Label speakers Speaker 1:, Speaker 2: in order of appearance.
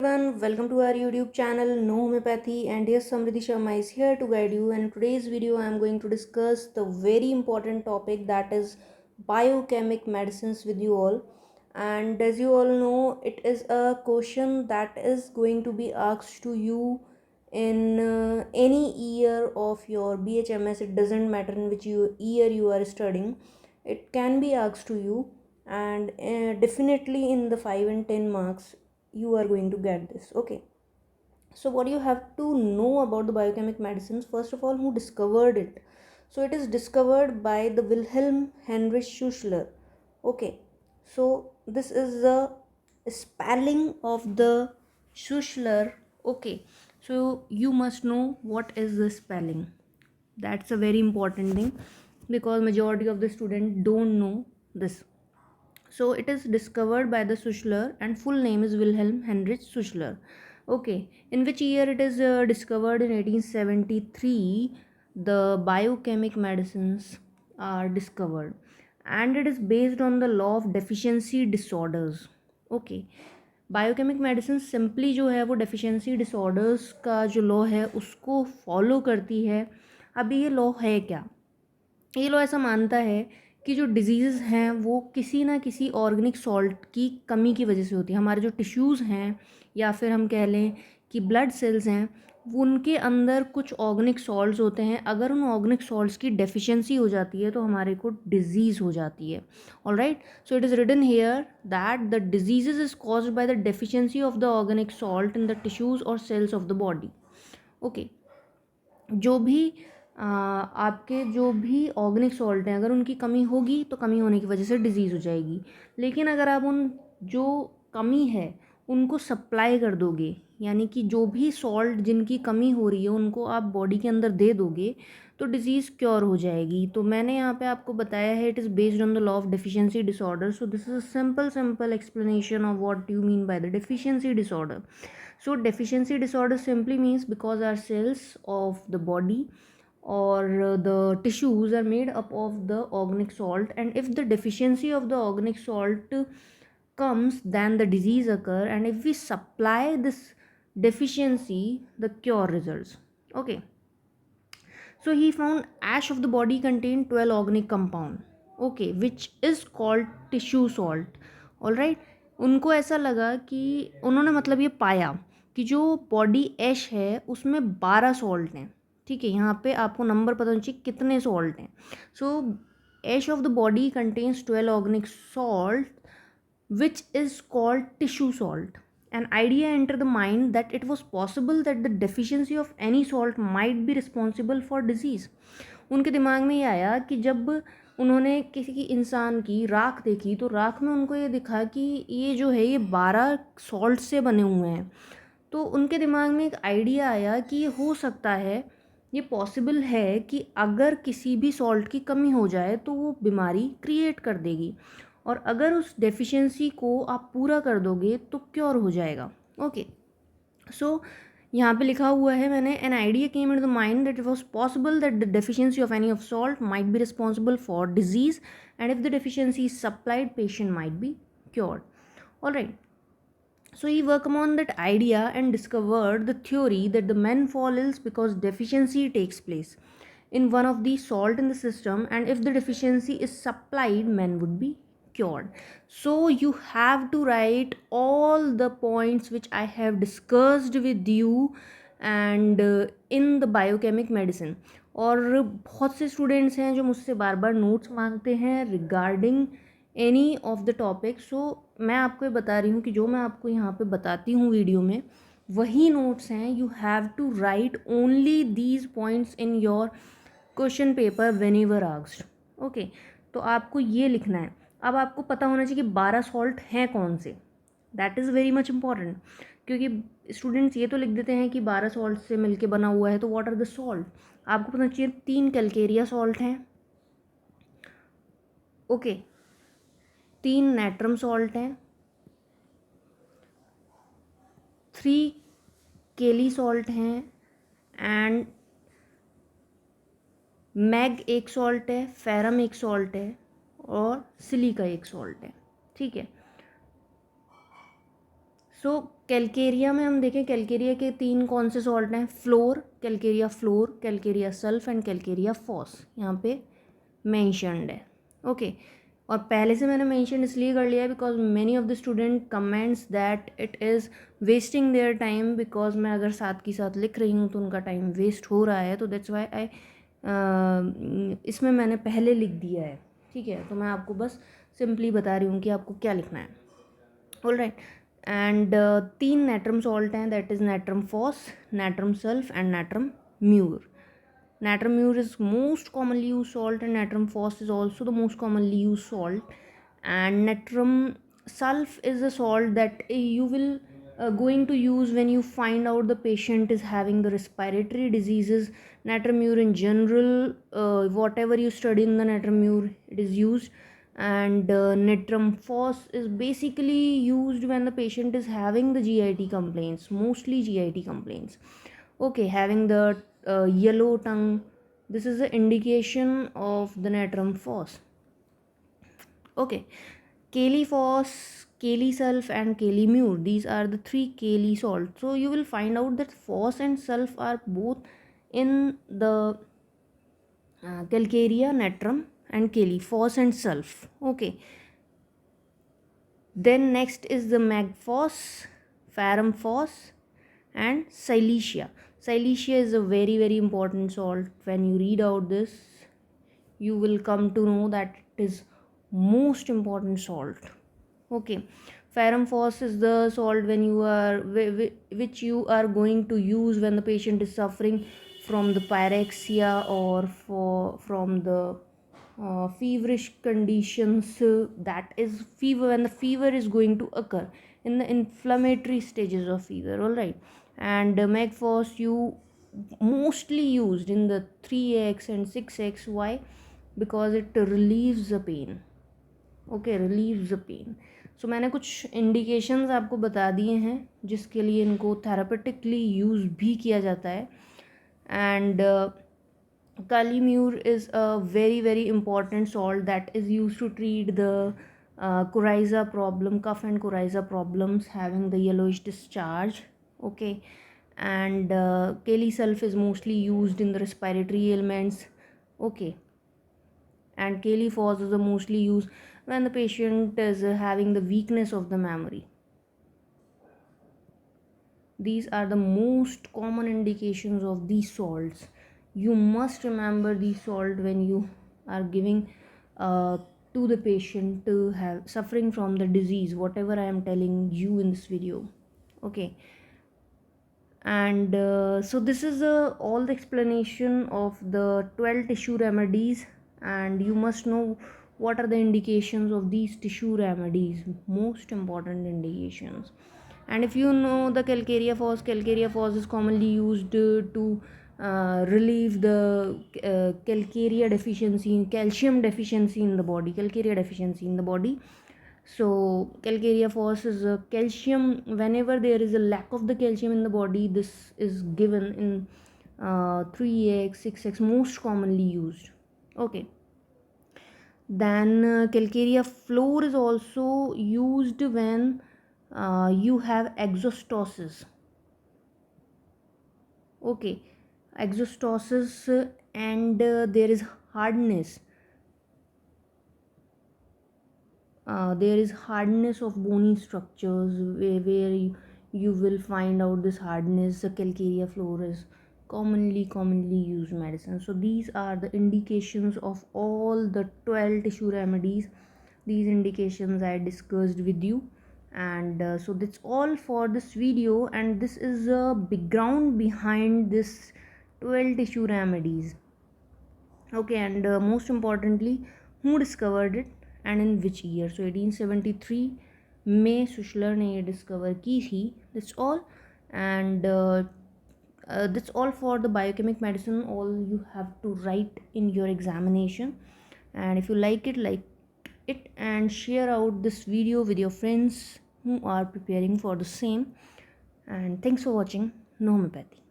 Speaker 1: Everyone, welcome to our YouTube channel No Homoeopathy, and yes, Samriddhi Sharma is here to guide you. And in today's video I am going to discuss the very important topic, that is biochemic medicines, with you all. And as you all know, it is a question that is going to be asked to you in any year of your BHMS. It doesn't matter in which year you are studying, it can be asked to you. And definitely in the 5 and 10 marks you are going to get this. Okay, so what you have to know about the biochemic medicines, first of all, who discovered it? So it is discovered by the Wilhelm Heinrich Schuessler. Okay, so this is the spelling of the Schuessler. Okay, so you must know what is the spelling. That's a very important thing, because majority of the students don't know this. So it is discovered by the Schuessler, and full name is Wilhelm Heinrich Schuessler. Okay, in which year it is discovered? In 1873, the biochemic medicines are discovered, and it is based on the law of deficiency disorders. Okay, biochemic medicine simply जो है वो deficiency disorders का जो law है उसको follow करती है. अभी ये लॉ है क्या? ये लॉ ऐसा मानता है कि जो डिजीज़ हैं वो किसी ना किसी ऑर्गेनिक सॉल्ट की कमी की वजह से होती है. हमारे जो टिश्यूज़ हैं, या फिर हम कह लें कि ब्लड सेल्स हैं, वो उनके अंदर कुछ ऑर्गेनिक सॉल्ट्स होते हैं. अगर उन ऑर्गेनिक सॉल्ट्स की डेफिशिएंसी हो जाती है तो हमारे को डिजीज़ हो जाती है. Alright, so it is written here that the disease is caused by the deficiency of the organic salt in the tissues और cells of the body. Okay, जो भी आपके जो भी ऑर्गेनिक सॉल्ट हैं, अगर उनकी कमी होगी तो कमी होने की वजह से डिजीज़ हो जाएगी. लेकिन अगर आप उन जो कमी है उनको सप्लाई कर दोगे, यानी कि जो भी सॉल्ट जिनकी कमी हो रही है उनको आप बॉडी के अंदर दे दोगे, तो डिज़ीज़ क्योर हो जाएगी. तो मैंने यहाँ पे आपको बताया है, it is based on the law of deficiency disorder. So this is a simple explanation of what you mean by the deficiency disorder. So deficiency disorder simply means because our cells of the body or the tissues are made up of the organic salt, and if the deficiency of the organic salt comes, then the disease occur, and if we supply this deficiency, the cure results. Okay, so he found ash of the body contained 12 organic compound, okay, which is called tissue salt. All right, उनको ऐसा लगा कि उन्होंने मतलब ये पाया कि जो बॉडी ऐश है उसमें 12 सॉल्ट हैं. ठीक है, यहाँ पे आपको नंबर पता होना चाहिए कितने सॉल्ट हैं. So ash of the body contains 12 organic salt which is called tissue salt. An idea entered the mind that it was possible that the deficiency of any salt might be responsible for disease. उनके दिमाग में ये आया कि जब उन्होंने किसी की इंसान की राख देखी तो राख में उनको ये दिखा कि ये जो है ये 12 सॉल्ट से बने हुए हैं. तो उनके दिमाग में एक आइडिया आया कि ये हो सकता है, ये पॉसिबल है कि अगर किसी भी सॉल्ट की कमी हो जाए तो वो बीमारी क्रिएट कर देगी, और अगर उस डेफिशिएंसी को आप पूरा कर दोगे तो क्योर हो जाएगा. ओके, सो यहाँ पे लिखा हुआ है मैंने, an idea came in the mind that it was possible that the deficiency of any of salt might be responsible for disease, and if the deficiency is supplied patient might be cured. All right, so he worked on that idea and discovered the theory that the men fall ill because deficiency takes place in one of the salt in the system, and if the deficiency is supplied, men would be cured. So you have to write all the points which I have discussed with you and in the biochemic medicine. और बहुत से students हैं जो मुझसे बार बार notes मांगते हैं regarding any of the topic. So मैं आपको ये बता रही हूँ कि जो मैं आपको यहाँ पे बताती हूँ वीडियो में वही नोट्स हैं. You have to write only these points in your question paper whenever asked. Okay, तो आपको ये लिखना है. अब आपको पता होना चाहिए कि 12 सॉल्ट हैं कौन से. That is very much important, क्योंकि स्टूडेंट्स ये तो लिख देते हैं कि 12 सॉल्ट से मिलके बना हुआ है, तो व्हाट आर द सॉल्ट. आपको पता चाहिए 3 कैलकेरिया सॉल्ट हैं. ओके, 3 नेट्रम सॉल्ट हैं, 3 केली सॉल्ट हैं, एंड मैग एक सॉल्ट है, फेरम एक सॉल्ट है, और सिलिका एक सॉल्ट है. ठीक है, सो कैलकेरिया में हम देखें, कैलकेरिया के 3 कौन से सॉल्ट हैं? Fluor, calcarea sulph and calcarea phos यहाँ पे मेंशनड है। ओके, और पहले से मैंने मेंशन इसलिए कर लिया है because many of the student comments that it is wasting their time, because मैं अगर साथ की साथ लिख रही हूँ तो उनका टाइम वेस्ट हो रहा है, तो दैट्स वाई आई इसमें मैंने पहले लिख दिया है। ठीक है, तो मैं आपको बस सिंपली बता रही हूँ कि आपको क्या लिखना है। All right, and 3 natrum salt हैं, that is natrum phos, natrum sulph and natrum mur. Natrum mure is most commonly used salt and natrum phos is also the most commonly used salt. And natrum sulf is a salt that you will going to use when you find out the patient is having the respiratory diseases. Natrum mure in general, whatever you study in the natrum mure, it is used. And natrum phos is basically used when the patient is having the GIT complaints, mostly GIT complaints. Okay, having the yellow tongue, this is the indication of the natrum phos. Okay, Kali phos, Kali sulf and Kali mure, these are the 3 Kali salts. So you will find out that phos and sulf are both in the calcarea, natrum and Kali, phos and sulf. Okay, then next is the magphos, ferrum phos and silesia. Silesia is a very important salt. When you read out this, you will come to know that it is most important salt. Okay, ferrum phos is the salt when you are which you are going to use when the patient is suffering from the pyrexia or from the feverish conditions, that is fever, when the fever is going to occur in the inflammatory stages of fever. All right, and magphos you mostly used in the 3x and 6x. Why? Because it relieves the pain. Okay, relieves the pain. So मैंने कुछ indications आपको बता दिए हैं जिसके लिए इनको therapeutically use भी किया जाता है. And Calimure is a very important salt that is used to treat the coryza problem, cough and coryza problems, having the yellowish discharge. Okay, and Kali sulf is mostly used in the respiratory ailments. Okay, and Kali phos is mostly used when the patient is having the weakness of the memory. These are the most common indications of these salts. You must remember these salt when you are giving to the patient to have suffering from the disease, whatever I am telling you in this video. Okay, and so this is all the explanation of the 12 tissue remedies, and you must know what are the indications of these tissue remedies, most important indications. And if you know the calcarea phos is commonly used to relieve the calcarea deficiency, calcium deficiency in the body, calcarea deficiency in the body. So calcarea phos is a calcium. Whenever there is a lack of the calcium in the body, this is given in 3x 6x, most commonly used. Okay, then calcarea floor is also used when you have exostosis. Okay, exostosis, and there is hardness. There is hardness of bony structures where you will find out this hardness. The calcarea floor is commonly used medicine. So these are the indications of all the 12 tissue remedies. These indications I discussed with you, and so that's all for this video, and this is a background behind this 12 tissue remedies. Okay, and most importantly, who discovered it and in which year? So 1873 में Schuessler ने ये discover की थी. That's all, and that's all for the biochemic medicine. All you have to write in your examination, and if you like it and share out this video with your friends who are preparing for the same. And thanks for watching. No Homeopathy.